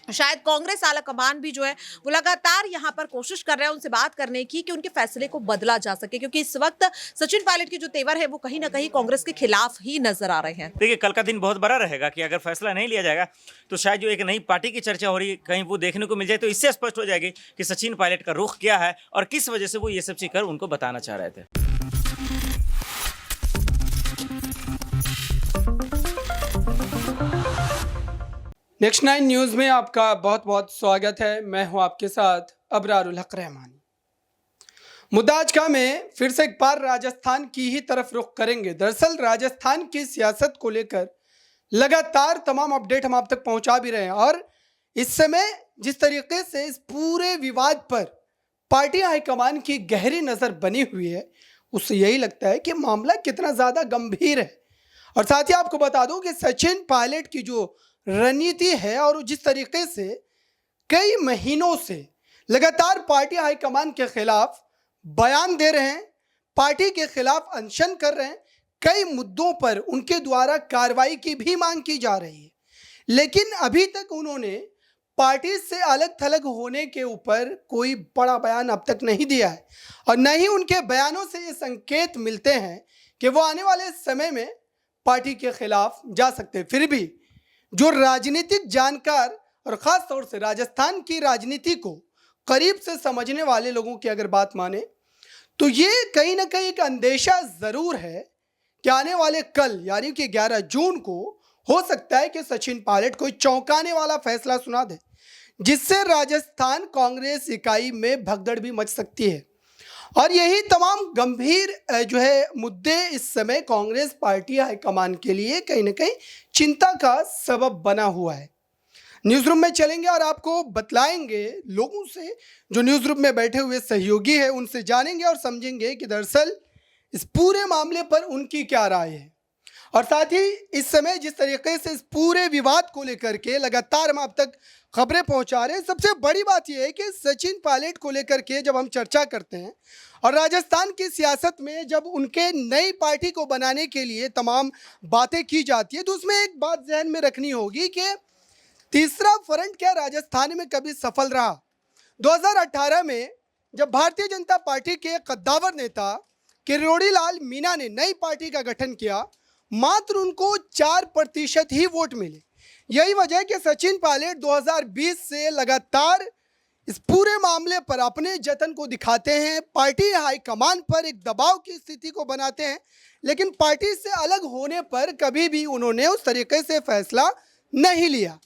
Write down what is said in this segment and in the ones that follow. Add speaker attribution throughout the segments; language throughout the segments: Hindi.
Speaker 1: शायद कांग्रेस आला कमान भी जो है वो लगातार यहाँ पर कोशिश कर रहे हैं उनसे बात करने की कि उनके फैसले को बदला जा सके, क्योंकि इस वक्त सचिन पायलट की जो तेवर है वो कहीं ना कहीं कांग्रेस के खिलाफ ही नजर आ रहे हैं।
Speaker 2: देखिए, कल का दिन बहुत बड़ा रहेगा कि अगर फैसला नहीं लिया जाएगा तो शायद जो एक नई पार्टी की चर्चा हो रही है कहीं वो देखने को मिल जाए, तो इससे स्पष्ट हो जाएगी कि सचिन पायलट का रुख क्या है और किस वजह से वो ये सब चीज कर उनको बताना चाह रहे थे।
Speaker 3: नेक्स्ट 9 न्यूज़ में आपका बहुत बहुत स्वागत है। मैं हूं आपके साथ अबरारुल हक रहमानी। मुद्दा आज का में फिर से एक बार राजस्थान की ही तरफ रुख करेंगे। दरअसल राजस्थान की सियासत को लेकर लगातार तमाम अपडेट हम आप तक पहुंचा भी रहे हैं और इस समय जिस तरीके से इस पूरे विवाद पर पार्टी हाईकमान की गहरी नज़र बनी हुई है, उससे यही लगता है कि मामला कितना ज़्यादा गंभीर है। और साथ ही आपको बता दूं कि सचिन पायलट की जो रणनीति है और जिस तरीके से कई महीनों से लगातार पार्टी हाईकमान के खिलाफ बयान दे रहे हैं, पार्टी के खिलाफ अनशन कर रहे हैं, कई मुद्दों पर उनके द्वारा कार्रवाई की भी मांग की जा रही है, लेकिन अभी तक उन्होंने पार्टी से अलग थलग होने के ऊपर कोई बड़ा बयान अब तक नहीं दिया है और न ही उनके बयानों से ये संकेत मिलते हैं कि वो आने वाले समय में पार्टी के खिलाफ जा सकते हैं। फिर भी जो राजनीतिक जानकार और ख़ास तौर से राजस्थान की राजनीति को करीब से समझने वाले लोगों की अगर बात माने तो ये कहीं ना कहीं एक अंदेशा ज़रूर है कि आने वाले कल यानी कि 11 जून को हो सकता है कि सचिन पायलट कोई चौंकाने वाला फैसला सुना दे, जिससे राजस्थान कांग्रेस इकाई में भगदड़ भी मच सकती है। और यही तमाम गंभीर जो है मुद्दे इस समय कांग्रेस पार्टी हाईकमान के लिए कहीं ना कहीं चिंता का सबब बना हुआ है। न्यूज़ रूम में चलेंगे और आपको बतलाएंगे लोगों से, जो न्यूज़ रूम में बैठे हुए सहयोगी है उनसे जानेंगे और समझेंगे कि दरअसल इस पूरे मामले पर उनकी क्या राय है। और साथ ही इस समय जिस तरीके से इस पूरे विवाद को लेकर के लगातार हम आप तक खबरें पहुंचा रहे हैं, सबसे बड़ी बात यह है कि सचिन पायलट को लेकर के जब हम चर्चा करते हैं और राजस्थान की सियासत में जब उनके नई पार्टी को बनाने के लिए तमाम बातें की जाती है, तो उसमें एक बात जहन में रखनी होगी कि तीसरा फ्रंट क्या राजस्थान में कभी सफल रहा। 2018 में जब भारतीय जनता पार्टी के कद्दावर नेता किरोड़ी लाल मीणा ने नई पार्टी का गठन किया, मात्र उनको 4% ही वोट मिले। यही वजह है कि सचिन पायलट 2020 से लगातार इस पूरे मामले पर अपने जतन को दिखाते हैं, पार्टी हाईकमान पर एक दबाव की स्थिति को बनाते हैं, लेकिन पार्टी से अलग होने पर कभी भी उन्होंने उस तरीके से फैसला नहीं लिया।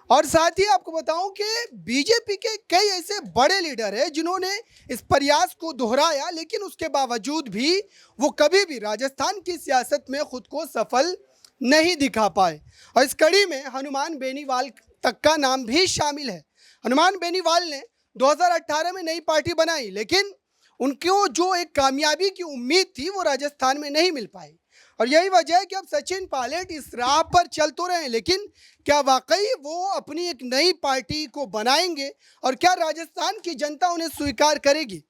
Speaker 3: और साथ ही आपको बताऊं कि बीजेपी के कई ऐसे बड़े लीडर हैं जिन्होंने इस प्रयास को दोहराया, लेकिन उसके बावजूद भी वो कभी भी राजस्थान की सियासत में खुद को सफल नहीं दिखा पाए। और इस कड़ी में हनुमान बेनीवाल तक का नाम भी शामिल है। हनुमान बेनीवाल ने 2018 में नई पार्टी बनाई, लेकिन उनको जो एक कामयाबी की उम्मीद थी वो राजस्थान में नहीं मिल पाई। और यही वजह है कि अब सचिन पायलट इस राह पर चल तो रहे हैं, लेकिन क्या वाकई वो अपनी एक नई पार्टी को बनाएंगे और क्या राजस्थान की जनता उन्हें स्वीकार करेगी।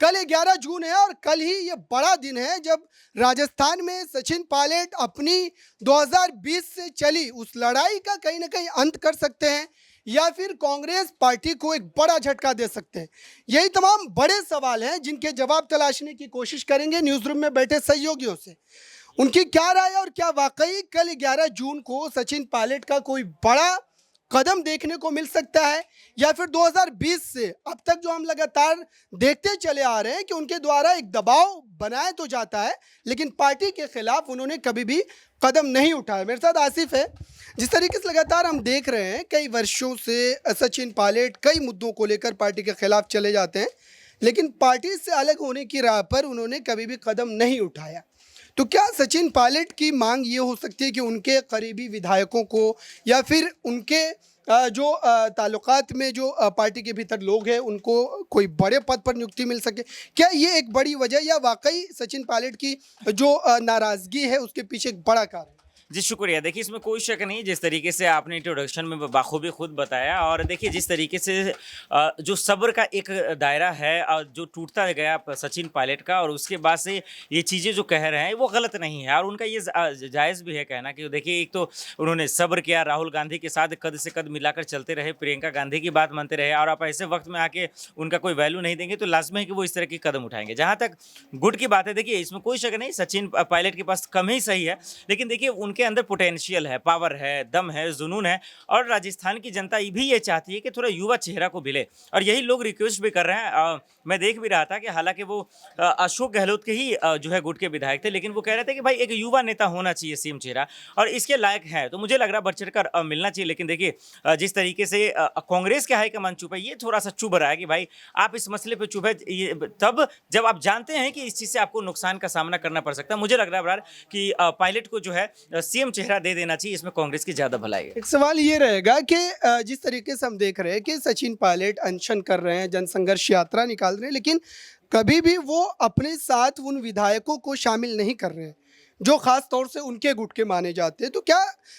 Speaker 3: कल 11 जून है और कल ही ये बड़ा दिन है जब राजस्थान में सचिन पायलट अपनी 2020 से चली उस लड़ाई का कहीं ना कहीं अंत कर सकते हैं या फिर कांग्रेस पार्टी को एक बड़ा झटका दे सकते हैं। यही तमाम बड़े सवाल हैं जिनके जवाब तलाशने की कोशिश करेंगे न्यूज़ रूम में बैठे सहयोगियों से। उनकी क्या राय और क्या वाकई कल 11 जून को सचिन पायलट का कोई बड़ा कदम देखने को मिल सकता है या फिर 2020 से अब तक जो हम लगातार देखते चले आ रहे हैं कि उनके द्वारा एक दबाव बनाया तो जाता है, लेकिन पार्टी के खिलाफ उन्होंने कभी भी कदम नहीं उठाया। मेरे साथ आसिफ है। जिस तरीके से लगातार हम देख रहे हैं कई वर्षों से सचिन पायलट कई मुद्दों को लेकर पार्टी के खिलाफ चले जाते हैं, लेकिन पार्टी से अलग होने की राह पर उन्होंने कभी भी कदम नहीं उठाया। तो क्या सचिन पायलट की मांग ये हो सकती है कि उनके करीबी विधायकों को या फिर उनके जो ताल्लुकात में जो पार्टी के भीतर लोग हैं उनको कोई बड़े पद पर नियुक्ति मिल सके? क्या ये एक बड़ी वजह या वाकई सचिन पायलट की जो नाराज़गी है उसके पीछे एक बड़ा कारण है?
Speaker 2: जी शुक्रिया। देखिए इसमें कोई शक नहीं, जिस तरीके से आपने इंट्रोडक्शन में बाखूबी खुद बताया, और देखिए जिस तरीके से जो सब्र का एक दायरा है और जो टूटता गया सचिन पायलट का, और उसके बाद से ये चीज़ें जो कह रहे हैं वो गलत नहीं है, और उनका ये जायज़ भी है कहना कि देखिए एक तो उन्होंने सब्र किया, राहुल गांधी के साथ कद से कद मिलाकर चलते रहे, प्रियंका गांधी की बात मानते रहे, और आप ऐसे वक्त में आके उनका कोई वैल्यू नहीं देंगे तो लाजमी है कि वो इस तरह की कदम उठाएंगे। जहाँ तक गुट की बात है, देखिए इसमें कोई शक नहीं, सचिन पायलट के पास कम ही सही है, लेकिन देखिए उनके अंदर पोटेंशियल है, पावर है, दम है, जुनून है, और राजस्थान की जनता भी ये चाहती है कि थोड़ा युवा चेहरा को मिले, और यही लोग रिक्वेस्ट भी कर रहे हैं। मैं देख भी रहा था कि हालांकि वो अशोक गहलोत के ही जो है गुट के विधायक थे, लेकिन वो कह रहे थे कि भाई एक युवा नेता होना चाहिए सीएम चेहरा, और इसके लायक है, तो मुझे लग रहा बढ़ चढ़कर मिलना चाहिए। लेकिन देखिए जिस तरीके से कांग्रेस के हाईकमान चुप है, ये थोड़ा सा चुभ रहा है कि भाई आप इस मसले पे चुप है तब जब आप जानते हैं कि इस चीज़ से आपको नुकसान का सामना करना पड़ सकता है। मुझे लग रहा है बराबर कि पायलट को जो है सीएम चेहरा दे देना चाहिए, इसमें कांग्रेस की ज़्यादा भलाई है।
Speaker 3: एक सवाल ये रहेगा कि जिस तरीके से हम देख रहे हैं कि सचिन पायलट अनशन कर रहे हैं, जनसंघर्ष यात्रा निकाल रहे हैं, लेकिन कभी भी वो अपने साथ उन विधायकों को शामिल नहीं कर रहे हैं जो खास तौर से उनके गुट के माने जाते हैं। तो क्या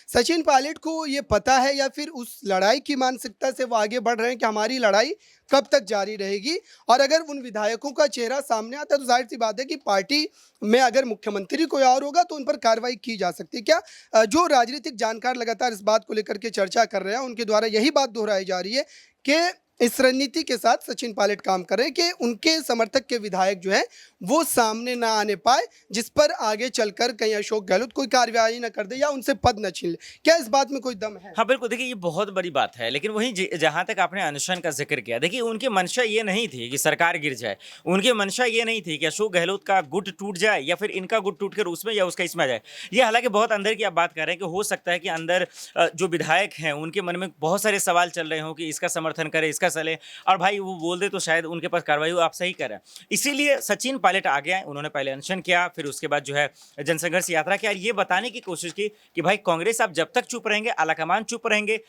Speaker 3: सचिन पायलट को ये पता है, या फिर उस लड़ाई की मानसिकता से वो आगे बढ़ रहे हैं कि हमारी लड़ाई कब तक जारी रहेगी? और अगर उन विधायकों का चेहरा सामने आता है तो जाहिर सी बात है कि पार्टी में अगर मुख्यमंत्री कोई और होगा तो उन पर कार्रवाई की जा सकती है। क्या जो राजनीतिक जानकार लगातार इस बात को लेकर के चर्चा कर रहे हैं, उनके द्वारा यही बात दोहराई जा रही है कि इस रणनीति के साथ सचिन पायलट काम कर रहे हैं कि उनके समर्थक के विधायक जो है वो सामने ना आने पाए, जिस पर आगे चलकर कहीं अशोक गहलोत कोई कार्रवाई ना कर दे या उनसे पद न छीन ले? क्या इस बात में कोई दम है?
Speaker 2: हाँ बिल्कुल, देखिए ये बहुत बड़ी बात है, लेकिन वहीं जहाँ तक आपने अनशन का जिक्र किया, देखिए उनकी मंशा ये नहीं थी कि सरकार गिर जाए, उनकी मंशा ये नहीं थी कि अशोक गहलोत का गुट टूट जाए या फिर इनका गुट टूट कर उसमें या उसका इसमें आ जाए। ये हालांकि बहुत अंदर की आप बात कर रहे हैं कि हो सकता है कि अंदर जो विधायक हैं उनके मन में बहुत सारे सवाल चल रहे हों कि इसका समर्थन करे, इसका चले, और भाई वो बोल दे तो शायद उनके पास कार्रवाई हो। आप सही कर रहे हैं, इसीलिए सचिन पायलट आ गया, उन्होंने पहले अनशन किया, फिर उसके बाद जो है जनसंघर्ष यात्रा किया, ये बताने की कोशिश की कि भाई कांग्रेस आप जब तक चुप रहेंगे, आलाकमान चुप रहेंगे,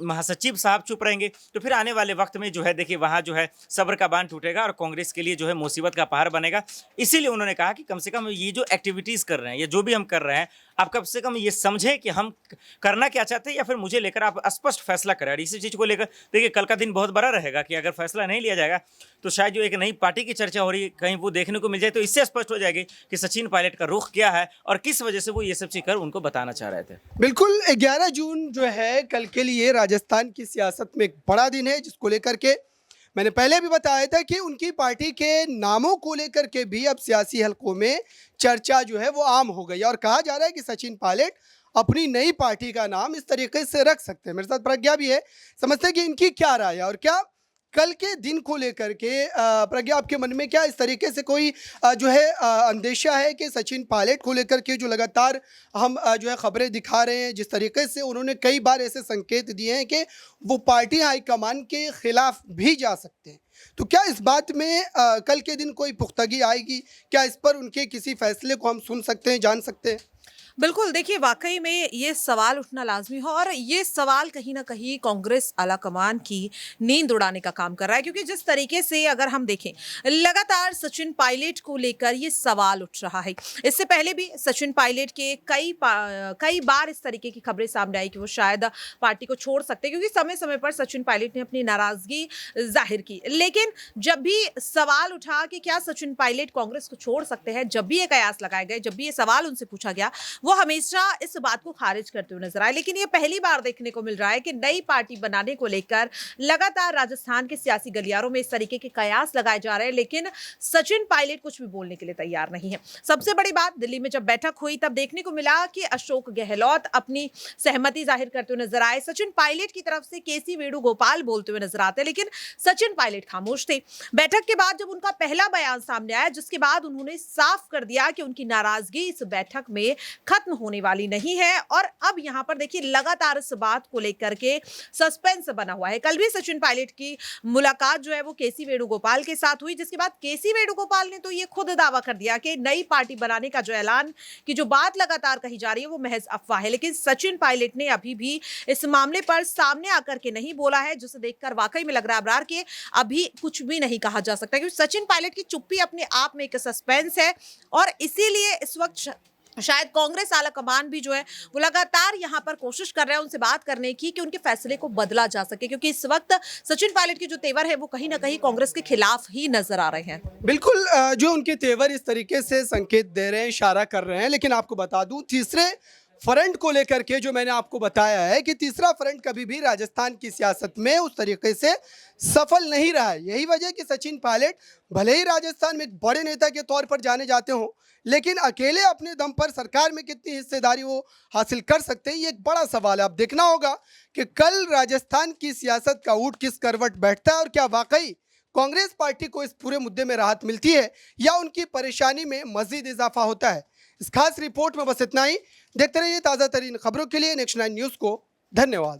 Speaker 2: महासचिव साहब चुप रहेंगे, तो फिर आने वाले वक्त में जो है देखिए वहाँ जो है सब्र का बांध टूटेगा और कांग्रेस के लिए जो है मुसीबत का पहाड़ बनेगा। इसीलिए उन्होंने कहा कि कम से कम ये जो एक्टिविटीज़ कर रहे हैं, ये जो भी हम कर रहे हैं, आप कम से कम ये समझें कि हम करना क्या चाहते हैं, या फिर मुझे लेकर आप स्पष्ट फैसला करें। और इसी चीज़ को लेकर देखिए कल का दिन बहुत बड़ा रहेगा कि अगर फैसला नहीं लिया जाएगा तो शायद जो एक नई पार्टी की चर्चा हो रही है कहीं वो देखने को मिल जाए, तो इससे स्पष्ट हो जाएगी कि सचिन पायलट का रुख क्या है और किस वजह से वो ये सब चीज़ कर उनको बताना चाह रहे थे।
Speaker 3: बिल्कुल, 11 जून जो है कल के लिए राजस्थान की सियासत में एक बड़ा दिन है, जिसको लेकर के मैंने पहले भी बताया था कि उनकी पार्टी के नामों को लेकर के भी अब सियासी हलकों में चर्चा जो है वो आम हो गई, और कहा जा रहा है कि सचिन पायलट अपनी नई पार्टी का नाम इस तरीके से रख सकते हैं। मेरे साथ प्रज्ञा भी है, समझते हैं कि इनकी क्या राय है, और क्या कल के दिन को लेकर के प्रज्ञा आपके मन में क्या इस तरीके से कोई जो है अंदेशा है कि सचिन पायलट को लेकर के जो लगातार हम जो है खबरें दिखा रहे हैं, जिस तरीके से उन्होंने कई बार ऐसे संकेत दिए हैं कि वो पार्टी हाईकमान के खिलाफ भी जा सकते हैं, तो क्या इस बात में कल के दिन कोई पुख्तगी आएगी? क्या इस पर उनके किसी फैसले को हम सुन सकते हैं, जान सकते हैं?
Speaker 1: बिल्कुल, देखिए वाकई में ये सवाल उठना लाजमी है, और ये सवाल कहीं ना कहीं कांग्रेस आलाकमान की नींद उड़ाने का काम कर रहा है, क्योंकि जिस तरीके से अगर हम देखें लगातार सचिन पायलट को लेकर ये सवाल उठ रहा है। इससे पहले भी सचिन पायलट के कई बार इस तरीके की खबरें सामने आई कि वो शायद पार्टी को छोड़ सकते हैं, क्योंकि समय समय पर सचिन पायलट ने अपनी नाराजगी जाहिर की। लेकिन जब भी सवाल उठा कि क्या सचिन पायलट कांग्रेस को छोड़ सकते हैं, जब भी ये कयास लगाए गए, जब भी ये सवाल उनसे पूछा गया, वो हमेशा इस बात को खारिज करते हुए नजर आए। लेकिन ये पहली बार देखने को मिल रहा है कि नई पार्टी बनाने को लेकर लगातार राजस्थान के सियासी गलियारों में इस तरीके के कयास लगाए जा रहे हैं, लेकिन सचिन पायलट कुछ भी बोलने के लिए तैयार नहीं है। सबसे बड़ी बात, दिल्ली में जब बैठक हुई तब देखने को मिला कि अशोक गहलोत अपनी सहमति जाहिर करते हुए नजर आए, सचिन पायलट की तरफ से केसी वेणुगोपाल बोलते हुए नजर आते, लेकिन सचिन पायलट खामोश थे। बैठक के बाद जब उनका पहला बयान सामने आया, जिसके बाद उन्होंने साफ कर दिया कि उनकी नाराजगी इस बैठक में खत्म होने वाली नहीं है, और अब यहां पर देखिए लगातार इस बात को लेकर के सस्पेंस बना हुआ है। कल भी सचिन पायलट की मुलाकात जो है वो केसी वेणुगोपाल के साथ हुई, जिसके बाद केसी वेणुगोपाल ने तो ये खुद दावा कर दिया कि नई पार्टी बनाने का जो ऐलान की जो बात लगातार कही जा रही है वो महज अफवाह है। लेकिन सचिन पायलट ने अभी भी इस मामले पर सामने आकर के नहीं बोला है, जिसे देखकर वाकई में लग रहा है अबरार कि अभी कुछ भी नहीं कहा जा सकता, क्योंकि सचिन पायलट की चुप्पी अपने आप में एक सस्पेंस है, और इसीलिए इस वक्त शायद कांग्रेस आला कमान भी जो है वो लगातार यहाँ पर कोशिश कर रहे हैं उनसे बात करने की कि उनके फैसले को बदला जा सके, क्योंकि इस वक्त सचिन पायलट के जो तेवर है वो कहीं ना कहीं कांग्रेस के खिलाफ ही नजर आ रहे हैं।
Speaker 3: बिल्कुल जो उनके तेवर इस तरीके से संकेत दे रहे हैं, इशारा कर रहे हैं, लेकिन आपको बता दूं तीसरे फ्रंट को लेकर के जो मैंने आपको बताया है कि तीसरा फ्रंट कभी भी राजस्थान की सियासत में उस तरीके से सफल नहीं रहा है। यही वजह कि सचिन पायलट भले ही राजस्थान में एक बड़े नेता के तौर पर जाने जाते हों, लेकिन अकेले अपने दम पर सरकार में कितनी हिस्सेदारी वो हासिल कर सकते हैं, ये एक बड़ा सवाल है। अब देखना होगा कि कल राजस्थान की सियासत का ऊँट किस करवट बैठता है और क्या वाकई कांग्रेस पार्टी को इस पूरे मुद्दे में राहत मिलती है या उनकी परेशानी में मजीद इजाफा होता है। इस खास रिपोर्ट में बस इतना ही। देखते रहिए ताज़ा तरीन खबरों के लिए नेक्स्ट 9 न्यूज़ को। धन्यवाद।